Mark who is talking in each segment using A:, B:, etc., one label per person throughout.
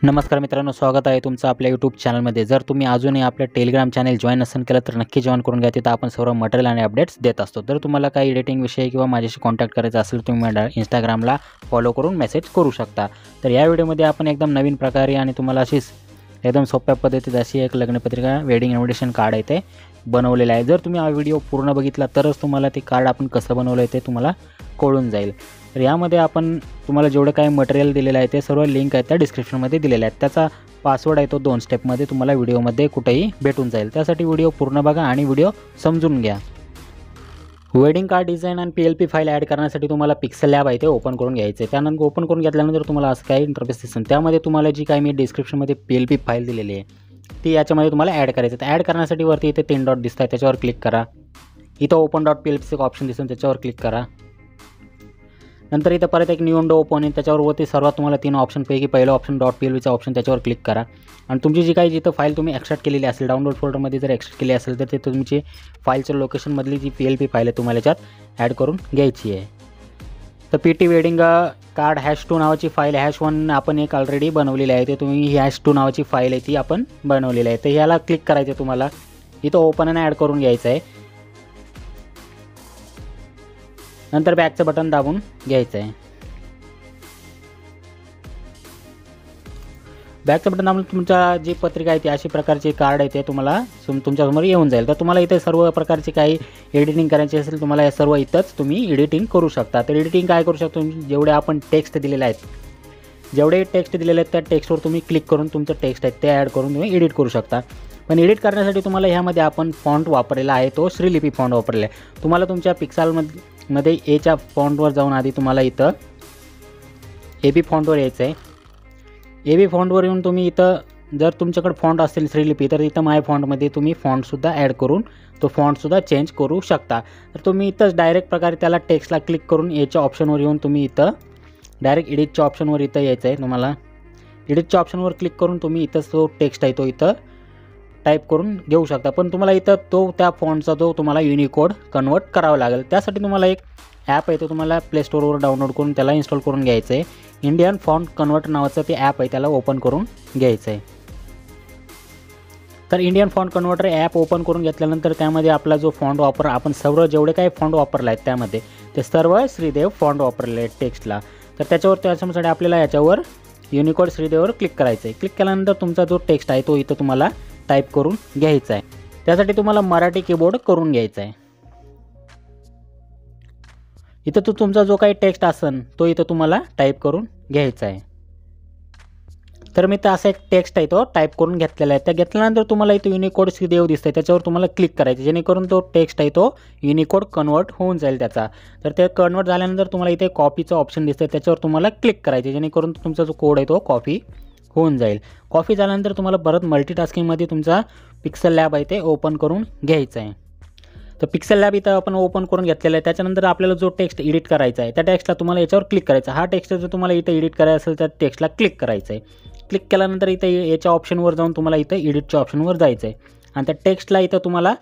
A: नमस्कार मित्रांनो, स्वागत आहे तुमचं आपल्या यूट्यूब चॅनलमध्ये। जर तुम्ही अजूनही आपल्या टेलिग्राम चॅनल जॉईन नसेल केलं तर नक्की जॉईन करून घ्या। तिथं आपण सर्व मटेरियल आणि अपडेट्स देत असतो। जर तुम्हाला काही एडिटिंग विषय किंवा माझ्याशी कॉन्टॅक्ट करायचा असेल तुम्ही मला इंस्टाग्रामला फॉलो करून मेसेज करू शकता। तर या व्हिडिओमध्ये आपण एकदम नवीन प्रकारे आणि तुम्हाला अशीच एकदम सोप्या पद्धतीत अशी एक लग्नपत्रिका वेडिंग इन्व्हिटेशन कार्ड आहे ते बनवलेलं आहे। जर तुम्ही हा व्हिडिओ पूर्ण बघितला तरच तुम्हाला ते कार्ड आपण कसं बनवलं आहे ते तुम्हाला कळून जाईल। तर यामध्ये आपण तुम्हाला जेवढे काही मटेरियल दिलेलं आहे ते सर्व लिंक आहे त्या डिस्क्रिप्शनमध्ये दिलेले आहेत। त्याचा पासवर्ड आहे तो 2 स्टेपमध्ये तुम्हाला व्हिडिओमध्ये कुठेही भेटून जाईल। त्यासाठी व्हिडिओ पूर्ण बघा आणि व्हिडिओ समजून घ्या। वेडिंग कार्ड डिझाइन आणि PLP फाईल ॲड करण्यासाठी तुम्हाला पिक्सेल आहे ते ओपन करून घ्यायचे। त्यानंतर ओपन करून घेतल्यानंतर तुम्हाला असं काही इंटरफेस दिसेल। त्यामध्ये तुम्हाला जी काही मी डिस्क्रिप्शनमध्ये PLP फाईल दिलेली आहे ती याच्यामध्ये तुम्हाला ॲड करायचं। तर ॲड करण्यासाठी वरती इथे 3 डॉट दिसतात त्याच्यावर क्लिक करा। इथं ओपन डॉट PLPचं एक ऑप्शन दिसेल त्याच्यावर क्लिक करा। नंतर इथं परत एक न्यू विंडो ओपन आहे त्याच्यावर वरती सर्वात तुम्हाला 3 ऑप्शनपैकी पहिलं ऑप्शन डॉट PLPचा ऑप्शन त्याच्यावर क्लिक करा। आणि तुमची जी काही जिथं फाईल तुम्ही एक्सट्रॅक्ट केलेली असेल डाउनलोड फोल्डरमध्ये जर एक्सट्रॅक्ट केली असेल तर ते तुमची फाईलच्या लोकेशनमधली जी PLP फाईल आहे तुम्हाला याच्यात ॲड करून घ्यायची आहे। तर PT वेडिंग कार्ड #2 नावाची फाईल #1 आपण एक ऑलरेडी बनवलेली आहे। ते तुम्ही ही #2 नावाची फाईल आहे ती आपण बनवलेली आहे। तर ह्याला क्लिक करायचं तुम्हाला इथं ओपन आणि ॲड करून घ्यायचं आहे। नंतर बॅकचं बटन दाबून घ्यायचं आहे। बॅकचं बटन दाबून तुमच्या जी पत्रिका आहे ती अशी प्रकारची कार्ड आहे ते तुम्हाला तुमच्यासमोर येऊन जाईल। तर तुम्हाला इथे सर्व प्रकारची काही एडिटिंग करायची असेल तुम्हाला हे सर्व इथंच तुम्ही एडिटिंग करू शकता। तर एडिटिंग काय करू शकतो जेवढे आपण टेक्स्ट दिलेले आहेत जेवढे टेक्स्ट दिलेले आहेत त्या टेक्स्टवर तुम्ही क्लिक करून तुमचं टेक्स्ट आहे ते ॲड करून तुम्ही एडिट करू शकता। पण एडिट करण्यासाठी तुम्हाला ह्यामध्ये आपण फॉन्ट वापरलेला आहे तो श्रीलिपी फॉन्ट वापरलेला आहे। तुम्हाला तुमच्या पिक्सेलमध्ये एच्या फॉन्टवर जाऊन आधी तुम्हाला इथं AB फॉन्टवर यायचं आहे। AB फॉन्टवर येऊन तुम्ही इथं जर तुमच्याकडे फॉन्ट असेल श्रीलिपी तर इथं माय फॉन्टमध्ये तुम्ही फॉन्टसुद्धा ॲड करून तो फॉन्टसुद्धा चेंज करू शकता। तर तुम्ही इथंच डायरेक्ट प्रकारे त्याला टेक्स्टला क्लिक करून एच्या ऑप्शनवर येऊन तुम्ही इथं डायरेक्ट एडिटच्या ऑप्शनवर इथं यायचं आहे। तुम्हाला एडिटच्या ऑप्शनवर क्लिक करून तुम्ही इथंच तो टेक्स्ट आहे तो इथं टाईप करून घेऊ शकता। पण तुम्हाला इथं तो त्या फॉन्टचा जो तुम्हाला युनिकोड कन्वर्ट करावा लागेल। त्यासाठी तुम्हाला एक ॲप आहे तो तुम्हाला प्ले स्टोरवर डाउनलोड करून त्याला इन्स्टॉल करून घ्यायचं आहे। इंडियन फॉन्ट कन्वर्ट नावाचं ते ॲप आहे त्याला ओपन करून घ्यायचं आहे। तर Indian font converter app open करून घेतल्यानंतर त्यामध्ये आपला जो फॉन्ट वापर आपण सर्व जेवढे काही फॉन्ट वापरला आहेत त्यामध्ये ते सर्व श्रीदेव फॉन्ट वापरले आहेत टेक्स्टला। तर त्याच्यासाठी आपल्याला याच्यावर युनिकोड श्रीदेववर क्लिक करायचं आहे। क्लिक केल्यानंतर तुमचा जो टेक्स्ट आहे तो इथं तुम्हाला टाईप करून घ्यायचा आहे। त्यासाठी तुम्हाला मराठी कीबोर्ड करून घ्यायचा आहे। इथं तो तुमचा जो काही टेक्स्ट असेल तो इथं तुम्हाला टाईप करून घ्यायचा आहे। तर मी तर असा एक टेक्स्ट आहे तो टाईप करून घेतलेला आहे। त्या घेतल्यानंतर तुम्हाला इथं युनिकोड श्रीदेव दिसतंय त्याच्यावर तुम्हाला क्लिक करायचं जेणेकरून तो टेक्स्ट आहे तो युनिकोड कन्वर्ट होऊन जाईल त्याचा। तर ते कन्वर्ट झाल्यानंतर तुम्हाला इथे कॉपीचं ऑप्शन दिसतंय त्याच्यावर तुम्हाला क्लिक करायचं जेणेकरून तुमचा जो कोड आहे तो कॉपी होऊन जाईल। कॉपी झाल्यानंतर तुम्हाला परत मल्टीटास्किंगमध्ये तुमचा पिक्सेल लॅब आहे ते ओपन करून घ्यायचं आहे। तर पिक्सेल लॅब इथं आपण ओपन करून घेतलेला आहे। त्याच्यानंतर आपल्याला जो टेक्स्ट एडिट करायचा आहे त्या टेक्स्टला तुम्हाला याच्यावर क्लिक करायचं। हा टेक्स्ट जर तुम्हाला इथं एडिट करायचा असेल त्या टेक्स्टला क्लिक करायचं आहे। क्लिक केल्यानंतर इथं याच्या ऑप्शनवर जाऊन तुम्हाला इथं एडिटच्या ऑप्शनवर जायचं आहे आणि त्या टेक्स्टला इथं तुम्हाला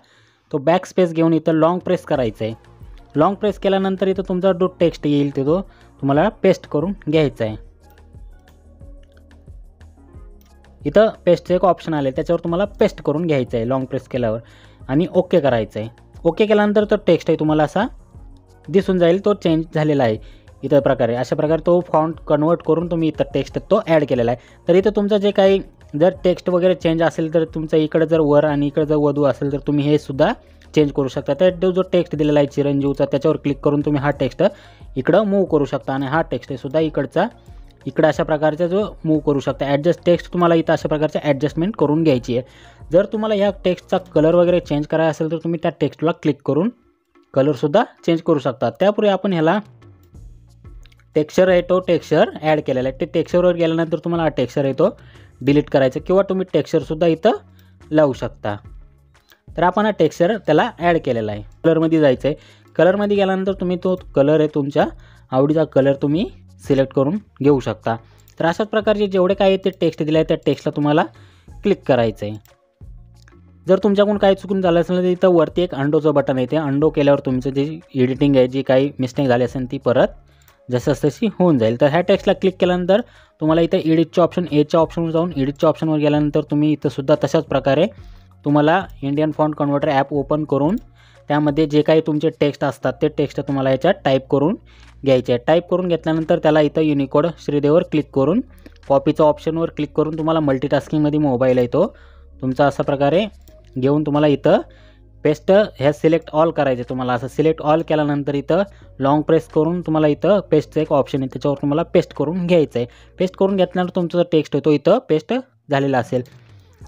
A: तो बॅक स्पेस घेऊन इथं लॉंग प्रेस करायचं आहे। लॉंग प्रेस केल्यानंतर इथं तुमचा जो टेक्स्ट येईल तो तुम्हाला पेस्ट करून घ्यायचा आहे। इथं पेस्टचं एक ऑप्शन आले त्याच्यावर तुम्हाला पेस्ट करून घ्यायचं आहे लॉंग प्रेस केल्यावर आणि ओके करायचं आहे। ओके केल्यानंतर तो टेक्स्ट आहे तुम्हाला असा दिसून जाईल तो चेंज झालेला आहे। इथं प्रकारे अशा प्रकारे तो फॉन्ट कन्वर्ट करून तुम्ही इथं टेक्स्ट तो ॲड केलेला आहे। तर इथं तुमचं जे काही जर टेक्स्ट वगैरे चेंज असेल तर तुमचं इकडं जर वर आणि इकडं जर वधू असेल तर तुम्ही हे सुद्धा चेंज करू शकता। त्या जो टेक्स्ट दिलेला आहे चिरंजीवचा त्याच्यावर क्लिक करून तुम्ही हा टेक्स्ट इकडं मूव्ह करू शकता आणि हा टेक्स्ट सुद्धा इकडं अशा प्रकारचा जो मूव्ह करू शकता। ॲडजस्ट टेक्स्ट तुम्हाला इथं अशा प्रकारचे ॲडजस्टमेंट करून घ्यायची आहे। जर तुम्हाला ह्या टेक्स्टचा कलर वगैरे चेंज करायचा असेल तर तुम्ही त्या टेक्स्टला क्लिक करून कलरसुद्धा चेंज करू शकता। त्यापूर्वी आपण ह्याला टेक्स्चर आहे तो टेक्स्चर ॲड केलेला आहे। ते टेक्स्चरवर गेल्यानंतर तुम्हाला हा टेक्स्चर आहे तो डिलीट करायचा किंवा तुम्ही टेक्स्चरसुद्धा इथं लावू शकता। तर आपण हा टेक्स्चर त्याला ॲड केलेला आहे। कलरमध्ये जायचं आहे। कलरमध्ये गेल्यानंतर तुम्ही तो कलर आहे तुमच्या आवडीचा कलर तुम्ही सिलेक्ट करून घेऊ शकता। तर अशाच प्रकारचे जेवढे काही ते टेक्स्ट दिले आहे त्या टेक्स्टला तुम्हाला क्लिक करायचं आहे। जर तुमच्याकडून काही चुकून झालं असेल तर इथं वरती एक अंडोचं बटन आहे ते अंडो केल्यावर तुमचं जे एडिटिंग आहे जी काही मिस्टेक झाली असेल ती परत जसं तशी होऊन जाईल. तर ह्या टेक्स्टला क्लिक केल्यानंतर तुम्हाला इथं एडिटच्या ऑप्शन एच्या ऑप्शनवर जाऊन एडिटच्या ऑप्शनवर गेल्यानंतर तुम्ही इथं सुद्धा तशाच प्रकारे तुम्हाला Indian font converter app open करून त्यामध्ये जे काही तुमचे टेक्स्ट असतात ते टेक्स्ट तुम्हाला याच्यात टाईप करून घ्यायचे आहे. टाईप करून घेतल्यानंतर त्याला इथं युनिकोड श्रीदेवर क्लिक करून कॉपीचा ऑप्शनवर क्लिक करून तुम्हाला मल्टीटास्किंगमध्ये मोबाईल येतो तुमचा अशा प्रकारे घेऊन तुम्हाला इथं पेस्ट ह्या सिलेक्ट ऑल करायचे. तुम्हाला असं सिलेक्ट ऑल केल्यानंतर इथं लॉंग प्रेस करून तुम्हाला इथं पेस्टचं एक ऑप्शन आहे त्याच्यावर तुम्हाला पेस्ट करून घ्यायचं आहे. पेस्ट करून घेतल्यानंतर तुमचा जो टेक्स्ट आहे तो इथं पेस्ट झालेला असेल.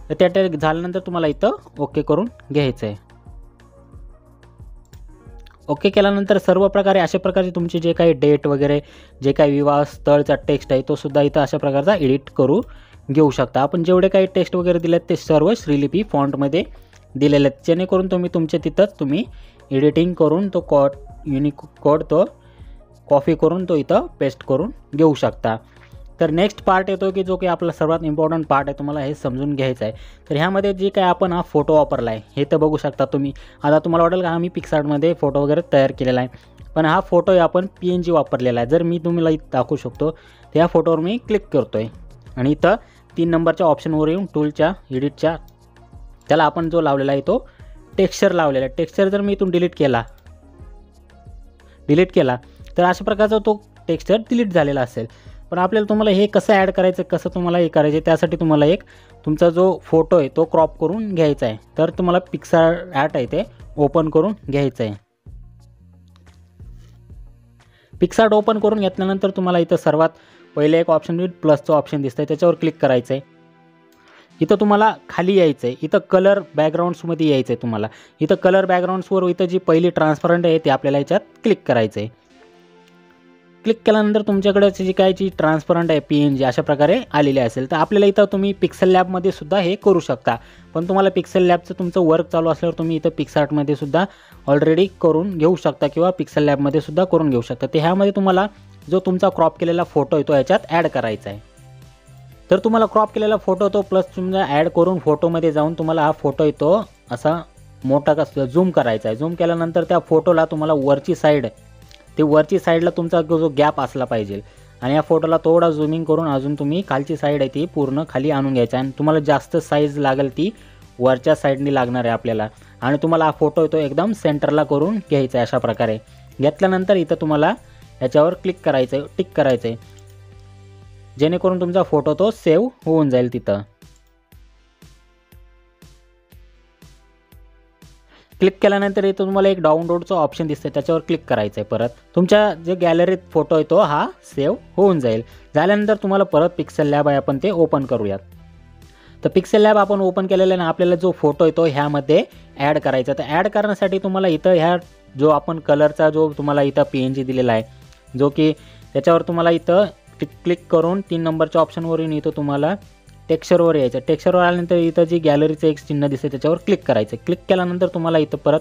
A: तर त्या टेक्स्ट झाल्यानंतर तुम्हाला इथं ओके करून घ्यायचं आहे. ओके केल्यानंतर सर्व प्रकारे अशा प्रकारचे तुमचे जे काही डेट वगैरे जे काही विवाह स्थळचा टेक्स्ट आहे तो सुद्धा इथं अशा प्रकारचा एडिट करू घेऊ शकता. आपण जेवढे काही टेक्स्ट वगैरे दिलेत ते सर्व श्रीलिपी फॉन्टमध्ये दिलेले आहेत जेणेकरून तुम्ही तुमच्या तिथंच तुम्ही एडिटिंग करून तो युनिकोड तो कॉपी करून तो इथं पेस्ट करून घेऊ शकता. तर नेक्स्ट पार्ट येतो की जो की आपला सर्वात इम्पॉर्टंट पार्ट आहे, तुम्हाला हे समजून घ्यायचं आहे. तर ह्यामध्ये जे काय आपण हा फोटो वापरला आहे हे तर बघू शकता तुम्ही. आता तुम्हाला वाटेल का आम्ही पिक्सार्टमध्ये फोटो वगैरे तयार केलेला आहे, पण हा फोटो आपण PNG वापरलेला आहे. जर मी तुम्हाला इथं दाखवू शकतो तर ह्या फोटोवर मी क्लिक करतो आहे आणि इथं 3 नंबरच्या ऑप्शनवर येऊन टूलच्या एडिटच्या त्याला आपण जो लावलेला आहे तो टेक्स्चर लावलेला आहे. टेक्स्चर जर मी इथून डिलीट केला तर अशा प्रकारचा तो टेक्स्चर डिलीट झालेला असेल. पण आपल्याला तुम्हाला हे कसं ॲड करायचं, कसं तुम्हाला हे करायचं त्यासाठी तुम्हाला एक तुमचा जो फोटो आहे तो क्रॉप करून घ्यायचा आहे. तर तुम्हाला पिक्सार्ट आहे ते ओपन करून घ्यायचं आहे. पिक्सार्ट ओपन करून घेतल्यानंतर तुम्हाला इथं सर्वात पहिले एक ऑप्शन येईल प्लसचं ऑप्शन दिसतंय त्याच्यावर क्लिक करायचं आहे. इथं तुम्हाला खाली यायचं आहे, इथं कलर बॅकग्राऊंड्समध्ये यायचं आहे. तुम्हाला इथं कलर बॅकग्राऊंड्सवर इथं जी पहिली ट्रान्सपरंट आहे ते आपल्याला याच्यात क्लिक करायचं आहे. क्लिक केल्यानंतर तुमच्याकडे जी काय जी ट्रान्सपरंट आहे PNG अशा प्रकारे आलेली असेल तर आपल्याला इथं तुम्ही पिक्सेल लॅबमध्ये सुद्धा हे करू शकता. पण तुम्हाला पिक्सेल लॅबचं तुमचं वर्क चालू असल्यावर तुम्ही इथं पिक्सार्टमध्ये सुद्धा ऑलरेडी करून घेऊ शकता किंवा पिक्सेल लॅबमध्ये सुद्धा करून घेऊ शकता. ते ह्यामध्ये तुम्हाला जो तुमचा क्रॉप केलेला फोटो आहे तो याच्यात ॲड करायचा आहे. तर तुम्हाला क्रॉप केलेला फोटो तो प्लस तुमचा ॲड करून फोटोमध्ये जाऊन तुम्हाला हा फोटो येतो असा मोठा कसं झूम करायचा आहे. झूम केल्यानंतर त्या फोटोला तुम्हाला वरची साईडला तुमचा जो गॅप असला पाहिजे आणि या फोटोला थोडा झूमिंग करून अजून तुम्ही खालची साईड आहे ती पूर्ण खाली आणून घ्यायची आणि तुम्हाला जास्त साईज लागेल ती वरच्या साईडनी लागणार आहे आपल्याला. आणि तुम्हाला हा फोटो तो एकदम सेंटरला करून घ्यायचा आहे. अशा प्रकारे घेतल्यानंतर इथं तुम्हाला याच्यावर क्लिक करायचं आहे, टिक करायचं आहे जेणेकरून तुमचा फोटो तो सेव्ह होऊन जाईल. तिथं क्लिक केल्यानंतर इथं तुम्हाला एक डाउनलोडचं ऑप्शन दिसतं त्याच्यावर क्लिक करायचं आहे. परत तुमच्या जे गॅलरीत फोटो आहे तो हा सेव्ह होऊन जाईल. झाल्यानंतर तुम्हाला परत पिक्सेल लॅब आहे आपण ते ओपन करूयात. तर पिक्सेल लॅब आपण ओपन केलेला आहे. आपल्याला जो फोटो आहे तो ह्यामध्ये ॲड करायचा. तर ॲड करण्यासाठी तुम्हाला इथं ह्या जो आपण कलरचा जो तुम्हाला इथं PNG दिलेला आहे जो की त्याच्यावर तुम्हाला इथं क्लिक करून 3 नंबरच्या ऑप्शनवर येऊन इथं तुम्हाला टेक्स्चरवर यायचं. टेक्स्चरवर आल्यानंतर इथं जी गॅलरीचं एक चिन्ह दिसतं त्याच्यावर क्लिक करायचं. क्लिक केल्यानंतर तुम्हाला इथं परत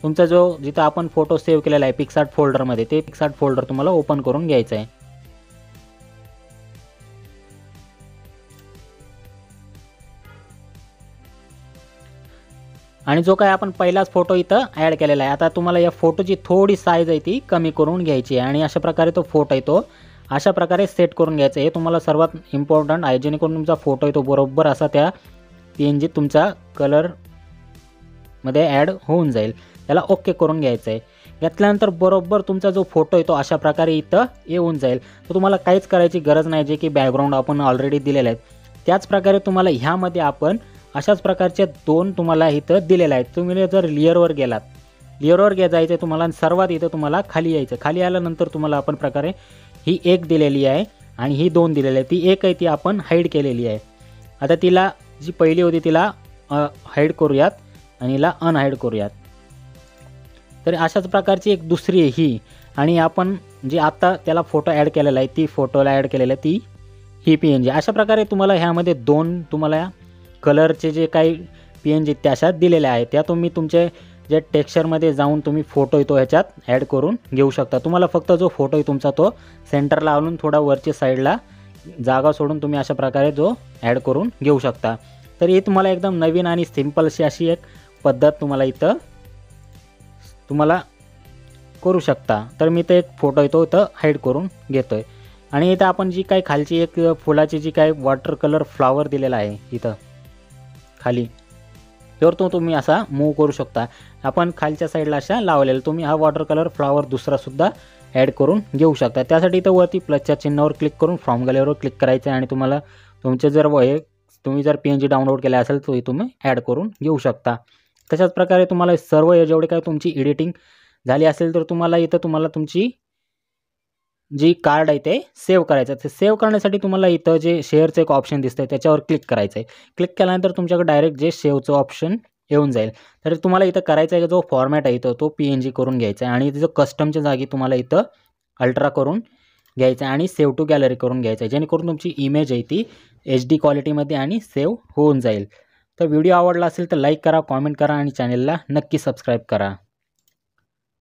A: तुमचा जो जिथं आपण फोटो सेव्ह केलेला आहे पिक्सार्ट फोल्डरमध्ये ते पिक्सार्ट फोल्डर तुम्हाला ओपन करून घ्यायचं आहे. आणि जो काय आपण पहिलाच फोटो इथं ॲड केलेला आहे. आता तुम्हाला या फोटोची थोडी साईज आहे ती कमी करून घ्यायची आहे आणि अशा प्रकारे तो फोटो आहे तो अशा प्रकारे सेट करून घ्यायचं. हे तुम्हाला सर्वात इम्पॉर्टंट आहे जेणेकरून तुमचा फोटो आहे तो बरोबर असा त्या PNG तुमचा कलरमध्ये ॲड होऊन जाईल. त्याला ओके करून घ्यायचं आहे. घेतल्यानंतर बरोबर तुमचा जो फोटो आहे तो अशा प्रकारे इथं येऊन जाईल. तर तुम्हाला काहीच करायची गरज नाही जे की बॅकग्राऊंड आपण ऑलरेडी दिलेले आहेत. त्याच प्रकारे तुम्हाला ह्यामध्ये आपण अशाच प्रकारचे 2 तुम्हाला इथं दिलेले आहेत. तुम्ही जर लेअरवर जायचं तुम्हाला सर्वात इथं तुम्हाला खाली यायचं. खाली आल्यानंतर तुम्हाला आपण प्रकारे ही 1 दिलेली आहे आणि ही 2 दिलेली आहे. ती 1 आहे ती आपण हाईड केलेली आहे. आता तिला जी पहिली होती तिला हाईड करूयात आणि हिला अनहाईड करूयात. तर अशाच प्रकारची एक दुसरी आहे ही आणि आपण जी आता त्याला फोटो ॲड केलेला आहे ती फोटोला ॲड केलेला आहे ती ही PNG. अशा प्रकारे तुम्हाला ह्यामध्ये 2 तुम्हाला कलरचे जे काही PNG त्या अशा दिलेल्या आहेत त्या तुम्ही तुमचे जे टेक्स्चरमध्ये जाऊन तुम्ही फोटो येतो ह्याच्यात ॲड करून घेऊ शकता. तुम्हाला फक्त जो फोटो आहे तुमचा तो सेंटरला आणून थोडा वरच्या साईडला जागा सोडून तुम्ही अशा प्रकारे जो ॲड करून घेऊ शकता. तर ही तुम्हाला एकदम नवीन आणि सिंपलशी अशी एक पद्धत तुम्हाला इथं तुम्हाला करू शकता. तर मी ते एक फोटो आहे तो इथं हाईड करून घेतो आहे. आणि इथं आपण जी काही खालची एक फुलाची जी काही वॉटर कलर फ्लॉवर दिलेला आहे इथं खाली, तर तो तुम्ही असा मूव्ह करू शकता. आपण खालच्या साईडला अशा लावलेला तुम्ही हा वॉटर कलर फ्लॉवर दुसरासुद्धा ॲड करून घेऊ शकता. त्यासाठी इथं वरती प्लसच्या चिन्हावर क्लिक करून फ्रॉम गॅलरीवर क्लिक करायचं आहे आणि तुम्हाला तुमचे जर तुम्ही जर PNG डाउनलोड केला असेल तो तुम्ही ॲड करून घेऊ शकता. तशाच प्रकारे तुम्हाला सर्व जेवढे काही तुमची एडिटिंग झाली असेल तर तुम्हाला तुमची जी कार्ड आहे ते सेव्ह करायचं. ते सेव्ह करण्यासाठी तुम्हाला इथं जे शेअरचं एक ऑप्शन दिसतंय त्याच्यावर क्लिक करायचं आहे. क्लिक केल्यानंतर तुमच्याकडे डायरेक्ट जे सेव्हचं ऑप्शन येऊन जाईल. तर तुम्हाला इथं करायचं आहे जो फॉर्मॅट आहे तो PNG करून घ्यायचा आहे आणि जो कस्टमच्या जागी तुम्हाला इथं अल्ट्रा करून घ्यायचं आहे आणि सेव्ह टू गॅलरी करून घ्यायचं आहे, जेणेकरून तुमची इमेज आहे ती HD क्वालिटीमध्ये आणि सेव्ह होऊन जाईल. तर व्हिडिओ आवडला असेल तर लाईक करा, कॉमेंट करा आणि चॅनलला नक्की सबस्क्राईब करा.